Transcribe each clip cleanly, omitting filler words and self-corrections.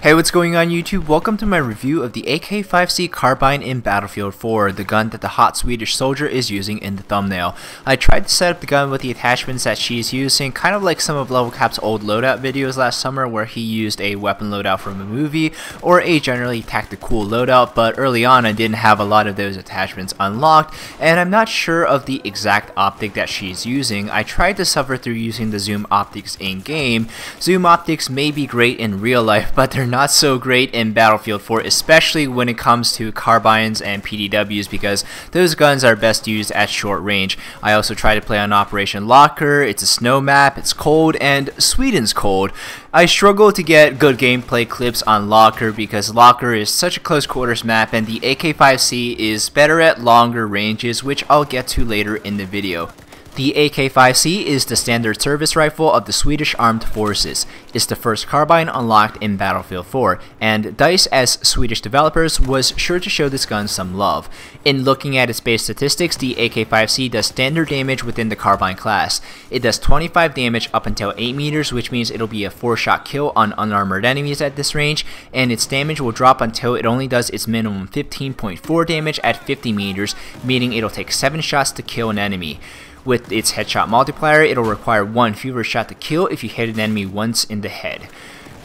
Hey, what's going on YouTube? Welcome to my review of the AK5C Carbine in Battlefield 4, the gun that the hot Swedish soldier is using in the thumbnail. I tried to set up the gun with the attachments that she's using, kind of like some of Level Cap's old loadout videos last summer where he used a weapon loadout from a movie or a generally tactical loadout, but early on I didn't have a lot of those attachments unlocked and I'm not sure of the exact optic that she's using. I tried to suffer through using the zoom optics in game. Zoom optics may be great in real life, but they're not so great in Battlefield 4, especially when it comes to carbines and PDWs, because those guns are best used at short range. I also tried to play on Operation Locker. It's a snow map, it's cold, and Sweden's cold. I struggle to get good gameplay clips on Locker because Locker is such a close quarters map and the AK5C is better at longer ranges, which I'll get to later in the video. The AK5C is the standard service rifle of the Swedish Armed Forces. It's the first carbine unlocked in Battlefield 4, and DICE as Swedish developers was sure to show this gun some love. In looking at its base statistics, the AK5C does standard damage within the carbine class. It does 25 damage up until 8 meters, which means it'll be a 4-shot kill on unarmored enemies at this range, and its damage will drop until it only does its minimum 15.4 damage at 50 meters, meaning it'll take 7 shots to kill an enemy. With its headshot multiplier, it'll require 1 fewer shot to kill if you hit an enemy once in the head.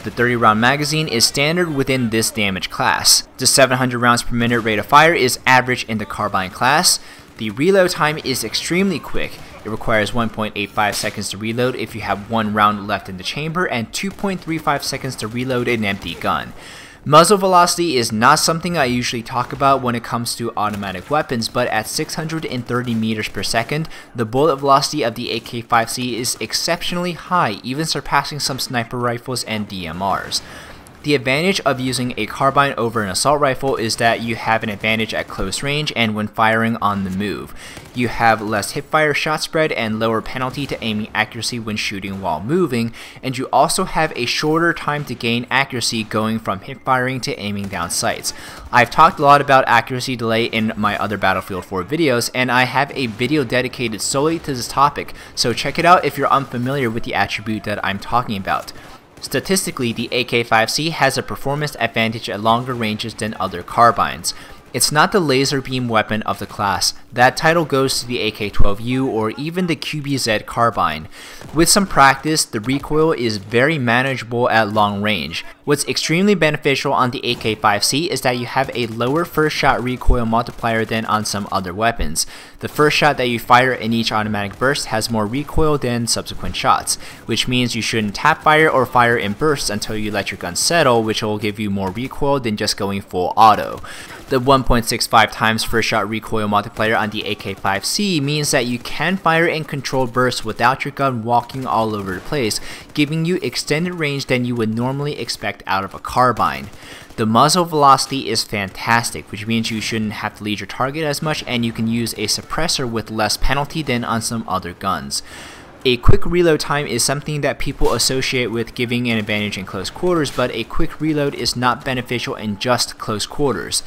The 30-round magazine is standard within this damage class. The 700 rounds per minute rate of fire is average in the carbine class. The reload time is extremely quick. It requires 1.85 seconds to reload if you have 1 round left in the chamber and 2.35 seconds to reload an empty gun. Muzzle velocity is not something I usually talk about when it comes to automatic weapons, but at 630 meters per second, the bullet velocity of the AK5C is exceptionally high, even surpassing some sniper rifles and DMRs. The advantage of using a carbine over an assault rifle is that you have an advantage at close range and when firing on the move. You have less hipfire shot spread and lower penalty to aiming accuracy when shooting while moving, and you also have a shorter time to gain accuracy going from hipfiring to aiming down sights. I've talked a lot about accuracy delay in my other Battlefield 4 videos, and I have a video dedicated solely to this topic, so check it out if you're unfamiliar with the attribute that I'm talking about. Statistically, the AK5C has a performance advantage at longer ranges than other carbines. It's not the laser beam weapon of the class. That title goes to the AK-12U or even the QBZ carbine. With some practice, the recoil is very manageable at long range. What's extremely beneficial on the AK5C is that you have a lower first shot recoil multiplier than on some other weapons. The first shot that you fire in each automatic burst has more recoil than subsequent shots, which means you shouldn't tap fire or fire in bursts until you let your gun settle, which will give you more recoil than just going full auto. The 1.65 times first shot recoil multiplier on the AK5C means that you can fire in controlled bursts without your gun walking all over the place, giving you extended range than you would normally expect out of a carbine. The muzzle velocity is fantastic, which means you shouldn't have to lead your target as much and you can use a suppressor with less penalty than on some other guns. A quick reload time is something that people associate with giving an advantage in close quarters, but a quick reload is not beneficial in just close quarters.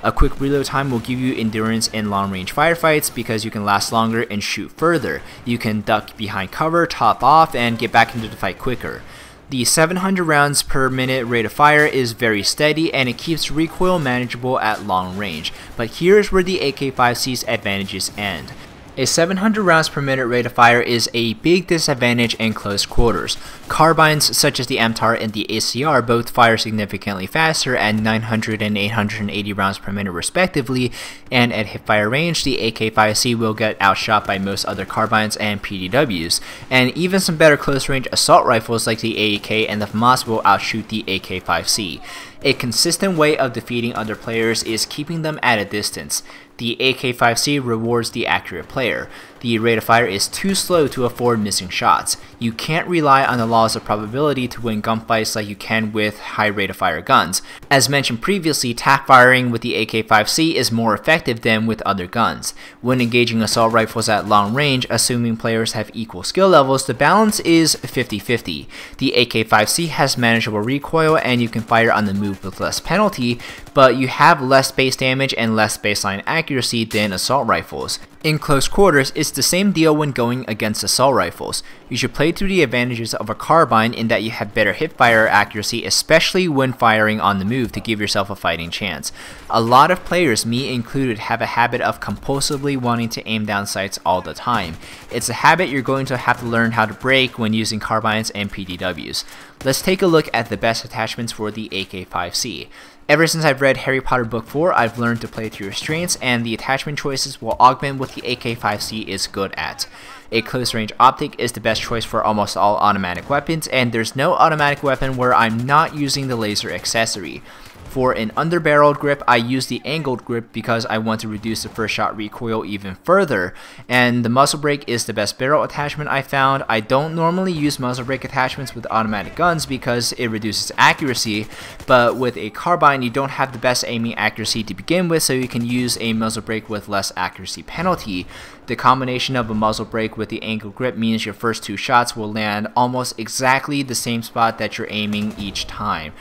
A quick reload time will give you endurance in long-range firefights because you can last longer and shoot further. You can duck behind cover, top off, and get back into the fight quicker. The 700 rounds per minute rate of fire is very steady and it keeps recoil manageable at long range, but here's where the AK5C's advantages end. A 700 rounds per minute rate of fire is a big disadvantage in close quarters. Carbines such as the MTAR and the ACR both fire significantly faster at 900 and 880 rounds per minute respectively, and at hipfire range the AK5C will get outshot by most other carbines and PDWs, and even some better close range assault rifles like the AEK and the FAMAS will outshoot the AK5C. A consistent way of defeating other players is keeping them at a distance. The AK5C rewards the accurate player. The rate of fire is too slow to afford missing shots. You can't rely on the laws of probability to win gunfights like you can with high rate of fire guns. As mentioned previously, tap firing with the AK5C is more effective than with other guns. When engaging assault rifles at long range, assuming players have equal skill levels, the balance is 50-50. The AK5C has manageable recoil and you can fire on the move with less penalty, but you have less base damage and less baseline accuracy than assault rifles. In close quarters, it's the same deal when going against assault rifles. You should play through the advantages of a carbine in that you have better hipfire accuracy, especially when firing on the move, to give yourself a fighting chance. A lot of players, me included, have a habit of compulsively wanting to aim down sights all the time. It's a habit you're going to have to learn how to break when using carbines and PDWs. Let's take a look at the best attachments for the AK5C. Ever since I've read Harry Potter Book 4, I've learned to play through restraints, and the attachment choices will augment what the AK5C is good at. A close range optic is the best choice for almost all automatic weapons, and there's no automatic weapon where I'm not using the laser accessory. For an underbarreled grip, I use the angled grip because I want to reduce the first shot recoil even further, and the muzzle brake is the best barrel attachment I found. I don't normally use muzzle brake attachments with automatic guns because it reduces accuracy, but with a carbine you don't have the best aiming accuracy to begin with, so you can use a muzzle brake with less accuracy penalty. The combination of a muzzle brake with the angled grip means your first two shots will land almost exactly the same spot that you're aiming each time.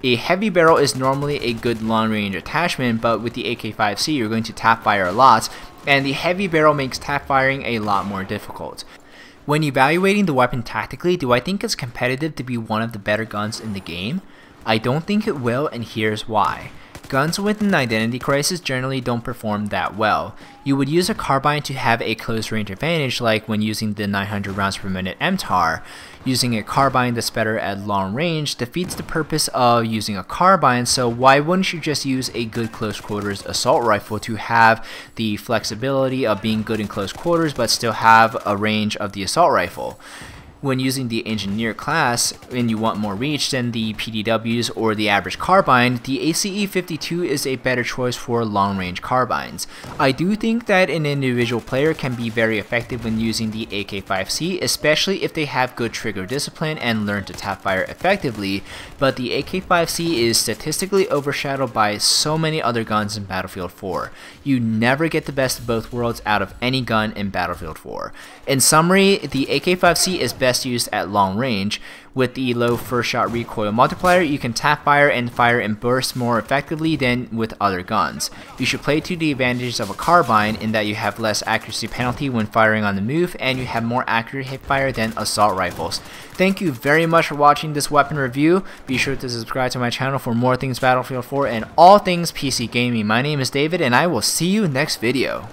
A heavy barrel is normally a good long range attachment, but with the AK5C you're going to tap fire a lot, and the heavy barrel makes tap firing a lot more difficult. When evaluating the weapon tactically, do I think it's competitive to be one of the better guns in the game? I don't think it will, and here's why. Guns with an identity crisis generally don't perform that well. You would use a carbine to have a close range advantage, like when using the 900 rounds per minute MTAR. Using a carbine that's better at long range defeats the purpose of using a carbine, so why wouldn't you just use a good close quarters assault rifle to have the flexibility of being good in close quarters but still have a range of the assault rifle? When using the engineer class and you want more reach than the PDWs or the average carbine, the ACE-52 is a better choice for long range carbines. I do think that an individual player can be very effective when using the AK5C, especially if they have good trigger discipline and learn to tap fire effectively, but the AK5C is statistically overshadowed by so many other guns in Battlefield 4. You never get the best of both worlds out of any gun in Battlefield 4. In summary, the AK5C is best used at long range. With the low first shot recoil multiplier, you can tap fire and fire in bursts more effectively than with other guns. You should play to the advantages of a carbine in that you have less accuracy penalty when firing on the move, and you have more accurate hip fire than assault rifles. Thank you very much for watching this weapon review. Be sure to subscribe to my channel for more things Battlefield 4 and all things PC gaming. My name is David, and I will see you next video.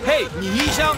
嘿，你一箱。